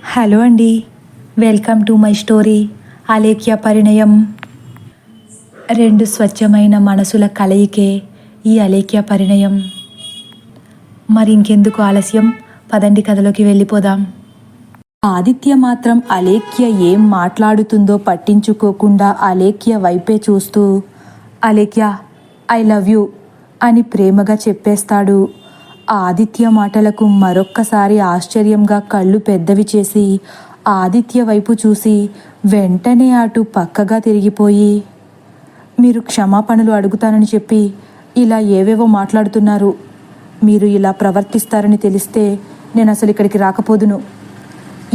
Hello అండి, welcome to my story Alekhya Parinayam. రెండు స్వచ్ఛమైన మనసుల కలయికే ఈ అలేఖ్య పరిణయం. మరి ఇంకెందుకు ఆలస్యం, పదండి కథలోకి వెళ్ళిపోదాం. ఆదిత్య మాత్రం అలేఖ్య ఏం మాట్లాడుతుందో పట్టించుకోకుండా అలేఖ్య వైపే చూస్తూ, అలేఖ్య ఐ లవ్ యూ అని ప్రేమగా చెప్పేస్తాడు. ఆదిత్య మాటలకు మరొక్కసారి ఆశ్చర్యంగా కళ్ళు పెద్దవి చేసి ఆదిత్య వైపు చూసి వెంటనే అటు పక్కగా తిరిగిపోయి, మీరు క్షమాపణలు అడుగుతానని చెప్పి ఇలా ఏవేవో మాట్లాడుతున్నారు. మీరు ఇలా ప్రవర్తిస్తారని తెలిస్తే నేను అసలు ఇక్కడికి రాకపోదును.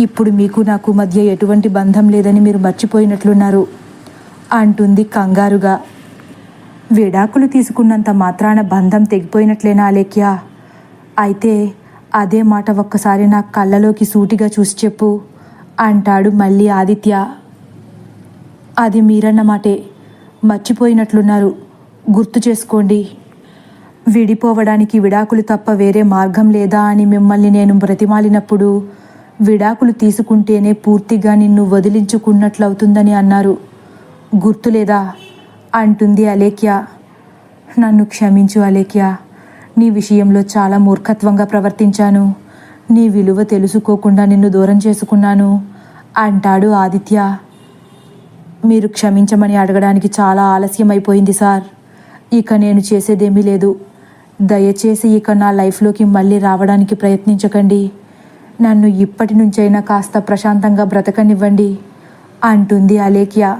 ఇప్పుడు మీకు నాకు మధ్య ఎటువంటి బంధం లేదని మీరు మర్చిపోయినట్లున్నారు అంటుంది కంగారుగా. విడాకులు తీసుకున్నంత మాత్రాన బంధం తెగిపోయినట్లేనా అలేఖ్య? అయితే అదే మాట ఒక్కసారి నా కళ్ళలోకి సూటిగా చూసి చెప్పు అంటాడు మళ్ళీ ఆదిత్య. అది మీరన్న మాటే, మర్చిపోయినట్లున్నారు, గుర్తు చేసుకోండి. విడిపోవడానికి విడాకులు తప్ప వేరే మార్గం లేదా అని మిమ్మల్ని నేను బ్రతిమాలినప్పుడు విడాకులు తీసుకుంటేనే పూర్తిగా నిన్ను వదిలించుకున్నట్లవుతుందని అన్నారు, గుర్తులేదా అంటుంది అలేఖ్య. నన్ను క్షమించు అలేఖ్య, నీ విషయంలో చాలా మూర్ఖత్వంగా ప్రవర్తించాను. నీ విలువ తెలుసుకోకుండా నిన్ను దూరం చేసుకున్నాను అంటాడు ఆదిత్య. మీరు క్షమించమని అడగడానికి చాలా ఆలస్యం అయిపోయింది సార్. ఇక నేను చేసేదేమీ లేదు. దయచేసి ఇక నా లైఫ్లోకి మళ్ళీ రావడానికి ప్రయత్నించకండి. నన్ను ఇప్పటి నుంచైనా కాస్త ప్రశాంతంగా బ్రతకనివ్వండి అంటుంది అలేఖ్య.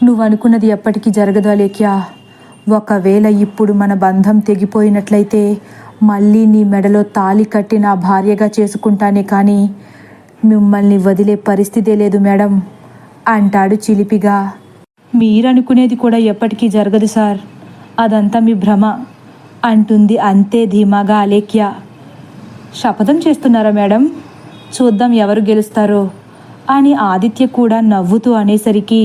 నువ్వనుకున్నది ఎప్పటికీ జరగదు అలేఖ్య. ఒకవేళ ఇప్పుడు మన బంధం తెగిపోయినట్లయితే మళ్ళీ నీ మెడలో తాళి కట్టి నా భార్యగా చేసుకుంటానే కానీ మిమ్మల్ని వదిలే పరిస్థితే లేదు మేడం అంటాడు చిలిపిగా. మీరనుకునేది కూడా ఎప్పటికీ జరగదు సార్, అదంతా మీ భ్రమ అంటుంది అంతే ధీమాగా అలేఖ్య. శపథం చేస్తున్నారా మేడం? చూద్దాం ఎవరు గెలుస్తారో అని ఆదిత్య కూడా నవ్వుతూ అనేసరికి,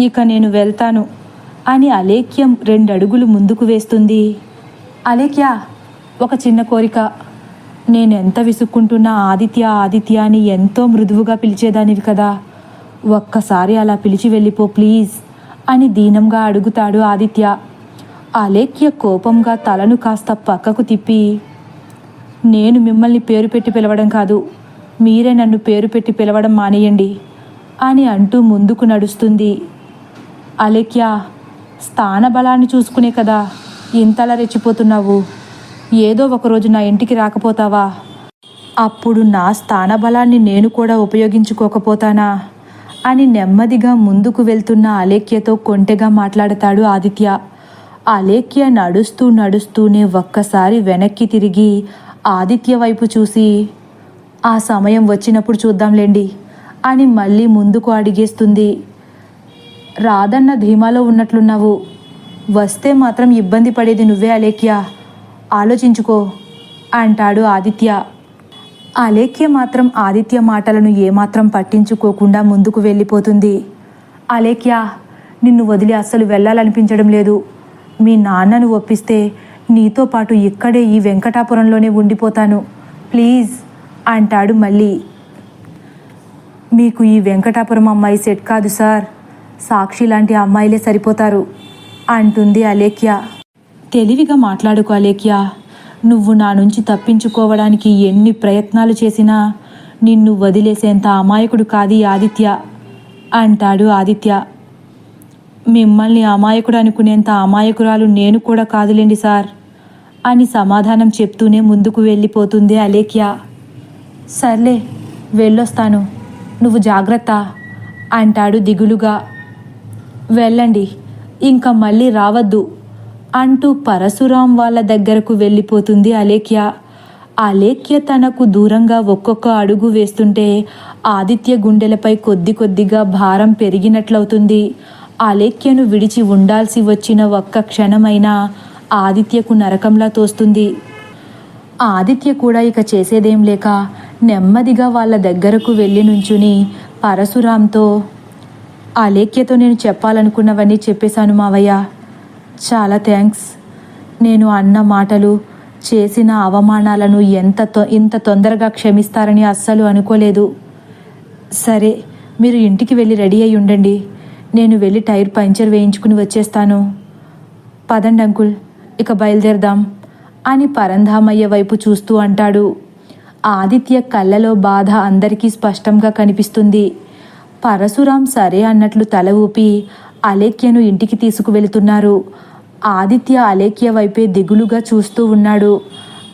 ఇక నేను వెళ్తాను అని అలేఖ్యం 2 అడుగులు ముందుకు వేస్తుంది. అలేఖ్య, ఒక చిన్న కోరిక. నేనెంత విసుక్కుంటున్నా ఆదిత్య ఆదిత్య అని ఎంతో మృదువుగా పిలిచేదానివి కదా, ఒక్కసారి అలా పిలిచి వెళ్ళిపో ప్లీజ్ అని దీనంగా అడుగుతాడు ఆదిత్య. అలేఖ్య కోపంగా తలను కాస్త పక్కకు తిప్పి, నేను మిమ్మల్ని పేరు పెట్టి పిలవడం కాదు, మీరే నన్ను పేరు పెట్టి పిలవడం మానేయండి అని అంటూ ముందుకు నడుస్తుంది. అలేఖ్య, స్థానబలాన్ని చూసుకునే కదా ఇంతలా రెచ్చిపోతున్నావు. ఏదో ఒకరోజు నా ఇంటికి రాకపోతావా? అప్పుడు నా స్థానబలాన్ని నేను కూడా ఉపయోగించుకోకపోతానా అని నెమ్మదిగా ముందుకు వెళ్తున్న అలేఖ్యతో కొంటెగా మాట్లాడతాడు ఆదిత్య. అలేఖ్య నడుస్తూనే ఒక్కసారి వెనక్కి తిరిగి ఆదిత్య వైపు చూసి, ఆ సమయం వచ్చినప్పుడు చూద్దాంలేండి అని మళ్ళీ ముందుకు అడిగేస్తుంది. రాదన్న ధీమాలో ఉన్నట్లున్నావు. వస్తే మాత్రం ఇబ్బంది పడేది నువ్వే అలేఖ్య, ఆలోచించుకో అంటాడు ఆదిత్య. అలేఖ్య మాత్రం ఆదిత్య మాటలను ఏమాత్రం పట్టించుకోకుండా ముందుకు వెళ్ళిపోతుంది. అలేఖ్య, నిన్ను వదిలి అస్సలు వెళ్ళాలనిపించడం లేదు. మీ నాన్నను ఒప్పిస్తే నీతో పాటు ఇక్కడే ఈ వెంకటాపురంలోనే ఉండిపోతాను ప్లీజ్ అంటాడు మళ్ళీ. మీకు ఈ వెంకటాపురం అమ్మాయి సెట్ కాదు సార్, సాక్షి లాంటి అమ్మాయిలే సరిపోతారు అంటుంది అలేఖ్య. తెలివిగా మాట్లాడుకో అలేఖ్య, నువ్వు నా నుంచి తప్పించుకోవడానికి ఎన్ని ప్రయత్నాలు చేసినా నిన్ను వదిలేసేంత అమాయకుడు కాది ఆదిత్య అంటాడు ఆదిత్య. మిమ్మల్ని అమాయకుడు అనుకునేంత అమాయకురాలు నేను కూడా కాదులేండి సార్ అని సమాధానం చెప్తూనే ముందుకు వెళ్ళిపోతుంది అలేఖ్య. సర్లే వెళ్ళొస్తాను, నువ్వు జాగ్రత్త అంటాడు దిగులుగా. వెళ్ళండి, ఇంకా మళ్ళీ రావద్దు అంటూ పరశురాం వాళ్ళ దగ్గరకు వెళ్ళిపోతుంది అలేఖ్య. అలేఖ్య తనకు దూరంగా ఒక్కొక్క అడుగు వేస్తుంటే ఆదిత్య గుండెలపై కొద్దిగా భారం పెరిగినట్లవుతుంది. అలేఖ్యను విడిచి ఉండాల్సి వచ్చిన ఒక్క క్షణమైనా ఆదిత్యకు నరకంలా తోస్తుంది. ఆదిత్య కూడా ఇక చేసేదేం లేక నెమ్మదిగా వాళ్ళ దగ్గరకు వెళ్ళి నుంచుని పరశురాంతో, అలేఖ్యతో నేను చెప్పాలనుకున్నవన్నీ చెప్పేశాను మావయ్య, చాలా థ్యాంక్స్. నేను అన్న మాటలు చేసిన అవమానాలను ఇంత తొందరగా క్షమిస్తారని అస్సలు అనుకోలేదు. సరే, మీరు ఇంటికి వెళ్ళి రెడీ అయి ఉండండి. నేను వెళ్ళి టైర్ పంచర్ వేయించుకుని వచ్చేస్తాను. పదండి అంకుల్, ఇక బయలుదేరదాం అని పరంధామయ్య వైపు చూస్తూ అంటాడు. ఆదిత్య కళ్ళలో బాధ అందరికీ స్పష్టంగా కనిపిస్తుంది. పరశురాం సరే అన్నట్లు తల ఊపి అలేఖ్యను ఇంటికి తీసుకువెళుతున్నారు. ఆదిత్య అలేఖ్య వైపే దిగులుగా చూస్తూ ఉన్నాడు.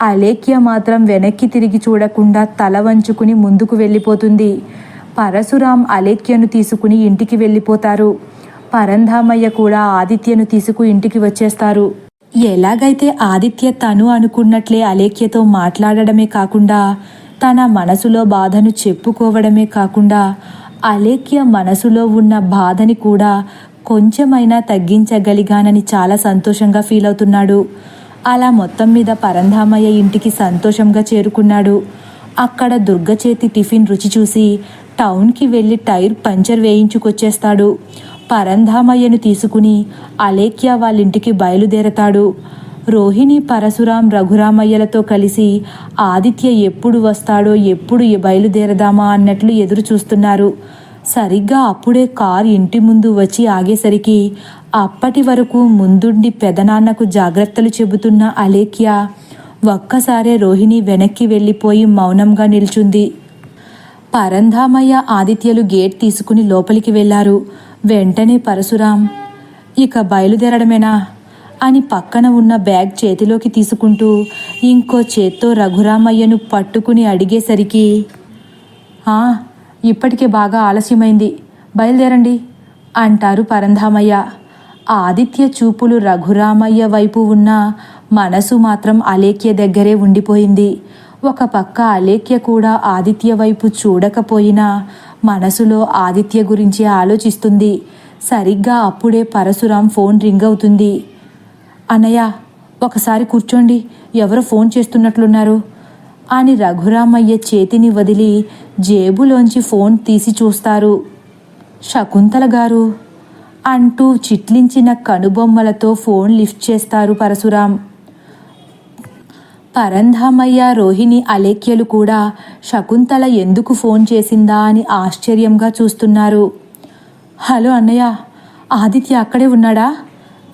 అలేఖ్య మాత్రం వెనక్కి తిరిగి చూడకుండా తల వంచుకుని ముందుకు వెళ్ళిపోతుంది. పరశురాం అలేఖ్యను తీసుకుని ఇంటికి వెళ్ళిపోతారు. పరంధామయ్య కూడా ఆదిత్యను తీసుకు ఇంటికి వచ్చేస్తారు. ఎలాగైతే ఆదిత్య తను అనుకున్నట్లే అలేఖ్యతో మాట్లాడడమే కాకుండా తన మనసులో బాధను చెప్పుకోవడమే కాకుండా అలేఖ్య మనసులో ఉన్న బాధని కూడా కొంచెమైనా తగ్గించగలిగానని చాలా సంతోషంగా ఫీల్ అవుతున్నాడు. అలా మొత్తం మీద పరంధామయ్య ఇంటికి సంతోషంగా చేరుకున్నాడు. అక్కడ దుర్గ చేతి టిఫిన్ రుచి చూసి టౌన్కి వెళ్ళి టైర్ పంచర్ వేయించుకొచ్చేస్తాడు. పరంధామయ్యను తీసుకుని అలేఖ్య వాళ్ళింటికి బయలుదేరతాడు. రోహిణి, పరశురాం, రఘురామయ్యలతో కలిసి ఆదిత్య ఎప్పుడు వస్తాడో, ఎప్పుడు బయలుదేరదామా అన్నట్లు ఎదురు చూస్తున్నారు. సరిగ్గా అప్పుడే కారు ఇంటి ముందు వచ్చి ఆగేసరికి అప్పటి వరకు ముందుండి పెదనాన్నకు జాగ్రత్తలు చెబుతున్న అలేఖ్య ఒక్కసారే రోహిణి వెనక్కి వెళ్ళిపోయి మౌనంగా నిల్చుంది. పరంధామయ్య, ఆదిత్యలు గేట్ తీసుకుని లోపలికి వెళ్లారు. వెంటనే పరశురాం, ఇక బయలుదేరడమేనా అని పక్కన ఉన్న బ్యాగ్ చేతిలోకి తీసుకుంటూ ఇంకో చేత్తో రఘురామయ్యను పట్టుకుని అడిగేసరికి, ఇప్పటికే బాగా ఆలస్యమైంది, బయలుదేరండి అంటారు పరంధామయ్య. ఆదిత్య చూపులు రఘురామయ్య వైపు ఉన్న మనసు మాత్రం అలేఖ్య దగ్గరే ఉండిపోయింది. ఒక పక్క అలేఖ్య కూడా ఆదిత్య వైపు చూడకపోయినా మనసులో ఆదిత్య గురించి ఆలోచిస్తుంది. సరిగ్గా అప్పుడే పరశురాం ఫోన్ రింగ్ అవుతుంది. అన్నయ్య, ఒకసారి కూర్చోండి, ఎవరో ఫోన్ చేస్తున్నట్లున్నారు అని రఘురామయ్య చేతిని వదిలి జేబులోంచి ఫోన్ తీసి చూస్తారు. శకుంతల గారు అంటూ చిట్లించిన కనుబొమ్మలతో ఫోన్ లిఫ్ట్ చేస్తారు పరశురాం. పరంధామయ్య, రోహిణి, అలేఖ్యలు కూడా శకుంతల ఎందుకు ఫోన్ చేసిందా అని ఆశ్చర్యంగా చూస్తున్నారు. హలో అన్నయ్య, ఆదిత్య అక్కడే ఉన్నాడా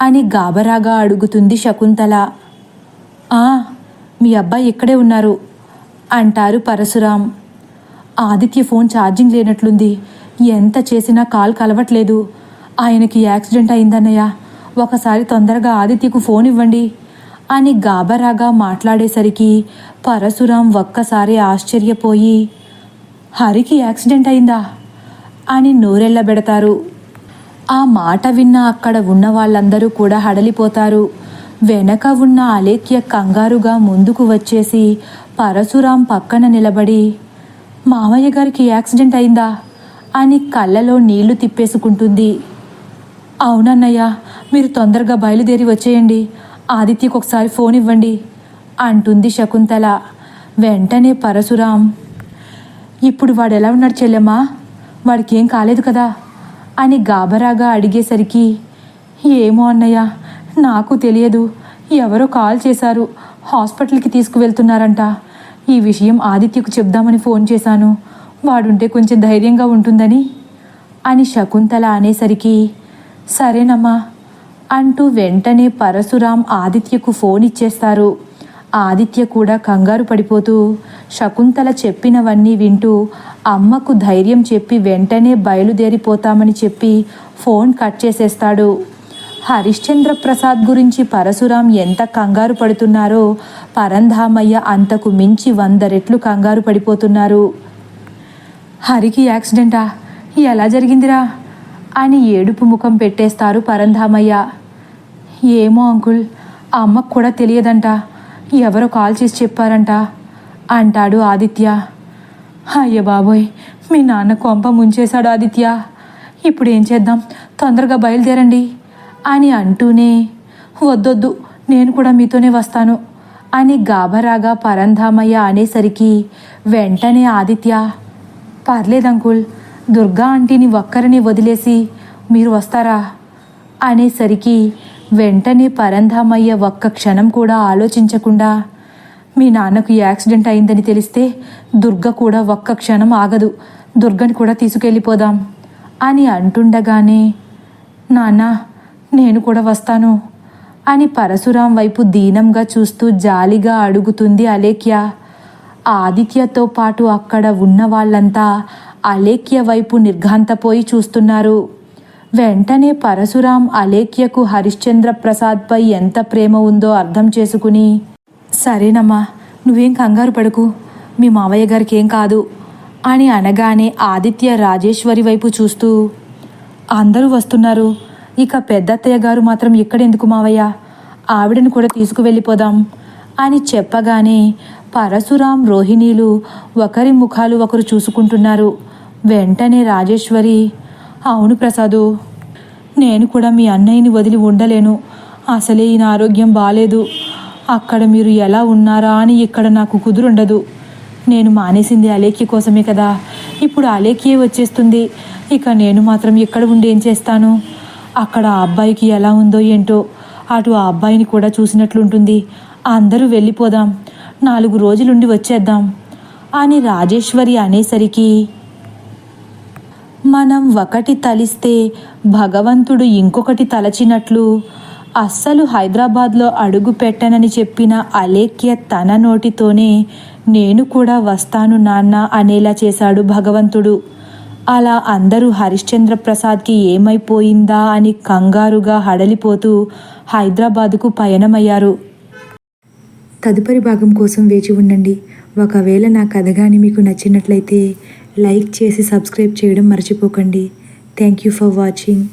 అని గాబరాగా అడుగుతుంది శకుంతల. మీ అబ్బాయి ఇక్కడే ఉన్నారు అంటారు పరశురాం. ఆదిత్య ఫోన్ ఛార్జింగ్ లేనట్లుంది, ఎంత చేసినా కాల్ కలవట్లేదు. ఆయనకి యాక్సిడెంట్ అయిందన్నయ్య, ఒకసారి తొందరగా ఆదిత్యకు ఫోన్ ఇవ్వండి అని గాబరాగా మాట్లాడేసరికి పరశురాం ఒక్కసారి ఆశ్చర్యపోయి, హరికి యాక్సిడెంట్ అయిందా అని నోరెళ్ళబెడతారు. ఆ మాట విన్న అక్కడ ఉన్న వాళ్ళందరూ కూడా హడలిపోతారు. వెనక ఉన్న అలేఖ్య కంగారుగా ముందుకు వచ్చేసి పరశురాం పక్కన నిలబడి, మామయ్య గారికి యాక్సిడెంట్ అయిందా అని కళ్ళలో నీళ్లు తిప్పేసుకుంటుంది. అవునన్నయ్య, మీరు తొందరగా బయలుదేరి వచ్చేయండి, ఆదిత్యకు ఒకసారి ఫోన్ ఇవ్వండి అంటుంది శకుంతల. వెంటనే పరశురాం, ఇప్పుడు వాడు ఎలా ఉన్నాడు చెల్లెమ్మా, వాడికి ఏం కాలేదు కదా అని గాబరాగా అడిగేసరికి, ఏమో అన్నయ్య, నాకు తెలియదు, ఎవరో కాల్ చేశారు, హాస్పిటల్కి తీసుకువెళ్తున్నారంట. ఈ విషయం ఆదిత్యకు చెప్దామని ఫోన్ చేశాను, వాడుంటే కొంచెం ధైర్యంగా ఉంటుందని అని శకుంతల అనేసరికి, సరేనమ్మా అంటూ వెంటనే పరశురాం ఆదిత్యకు ఫోన్ ఇచ్చేస్తారు. ఆదిత్య కూడా కంగారు పడిపోతూ శకుంతల చెప్పినవన్నీ వింటూ అమ్మకు ధైర్యం చెప్పి వెంటనే బయలుదేరిపోతామని చెప్పి ఫోన్ కట్ చేసేస్తాడు. హరిశ్చంద్ర ప్రసాద్ గురించి పరశురాం ఎంత కంగారు పడుతున్నారో పరంధామయ్య అంతకు మించి 100 రెట్లు కంగారు పడిపోతున్నారు. హరికి యాక్సిడెంటా, ఎలా జరిగిందిరా అని ఏడుపు ముఖం పెట్టేస్తారు పరంధామయ్య. ఏమో అంకుల్, ఆ అమ్మకు కూడా తెలియదంట, ఎవరో కాల్ చేసి చెప్పారంట అంటాడు ఆదిత్య. అయ్య బాబోయ్, మీ నాన్న కొంప ముంచేశాడు ఆదిత్య, ఇప్పుడు ఏం చేద్దాం, తొందరగా బయలుదేరండి అని అంటూనే, వద్దొద్దు, నేను కూడా మీతోనే వస్తాను అని గాబరాగా పరంధామయ్య అనేసరికి వెంటనే ఆదిత్య, పర్లేదంకుల్, దుర్గా ఆంటీని ఒక్కరిని వదిలేసి మీరు వస్తారా అనేసరికి వెంటనే పరంధామయ్య ఒక్క క్షణం కూడా ఆలోచించకుండా, మీ నాన్నకు యాక్సిడెంట్ అయిందని తెలిస్తే దుర్గ కూడా ఒక్క క్షణం ఆగదు. దుర్గని కూడా తీసుకెళ్ళిపోదాం అని అంటుండగానే, నాన్న నేను కూడా వస్తాను అని పరశురాం వైపు దీనంగా చూస్తూ జాలిగా అడుగుతుంది అలేఖ్య. ఆదిత్యతో పాటు అక్కడ ఉన్న వాళ్ళంతా అలేఖ్య వైపు నిర్ఘాంతపోయి చూస్తున్నారు. వెంటనే పరశురాం అలేఖ్యకు హరిశ్చంద్ర ప్రసాద్పై ఎంత ప్రేమ ఉందో అర్థం చేసుకుని, సరేనమ్మా నువ్వేం కంగారు పడకు, మీ మావయ్య గారికి ఏం కాదు అని అనగానే ఆదిత్య రాజేశ్వరి వైపు చూస్తూ, అందరూ వస్తున్నారు, ఇక పెద్దత్తయ్య గారు మాత్రం ఇక్కడెందుకు మావయ్య, ఆవిడను కూడా తీసుకువెళ్ళిపోదాం అని చెప్పగానే పరశురాం రోహిణీలు ఒకరి ముఖాలు ఒకరు చూసుకుంటున్నారు. వెంటనే రాజేశ్వరి, అవును ప్రసాదు, నేను కూడా మీ అన్నయ్యని వదిలి ఉండలేను. అసలే ఈయన ఆరోగ్యం బాలేదు. అక్కడ మీరు ఎలా ఉన్నారా అని ఇక్కడ నాకు కుదురుండదు. నేను మానేసింది అలేఖ్య కోసమే కదా, ఇప్పుడు అలేఖ్యే వచ్చేస్తుంది. ఇక నేను మాత్రం ఇక్కడ ఉండి ఏం చేస్తాను? అక్కడ ఆ అబ్బాయికి ఎలా ఉందో ఏంటో, అటు ఆ అబ్బాయిని కూడా చూసినట్లుంటుంది. అందరూ వెళ్ళిపోదాం, 4 రోజులుండి వచ్చేద్దాం అని రాజేశ్వరి అనేసరికి, మనం ఒకటి తలిస్తే భగవంతుడు ఇంకొకటి తలచినట్లు అస్సలు హైదరాబాద్లో అడుగు పెట్టనని చెప్పిన అలేఖ్య తన నోటితోనే నేను కూడా వస్తాను నాన్న అనేలా చేశాడు భగవంతుడు. అలా అందరూ హరిశ్చంద్ర ప్రసాద్కి ఏమైపోయిందా అని కంగారుగా హడలిపోతూ హైదరాబాదుకు పయనమయ్యారు. తదుపరి భాగం కోసం వేచి ఉండండి. ఒకవేళ నా కథ కానీ మీకు నచ్చినట్లయితే లైక్ చేసి సబ్స్క్రైబ్ చేయడం మర్చిపోకండి. Thank you for watching.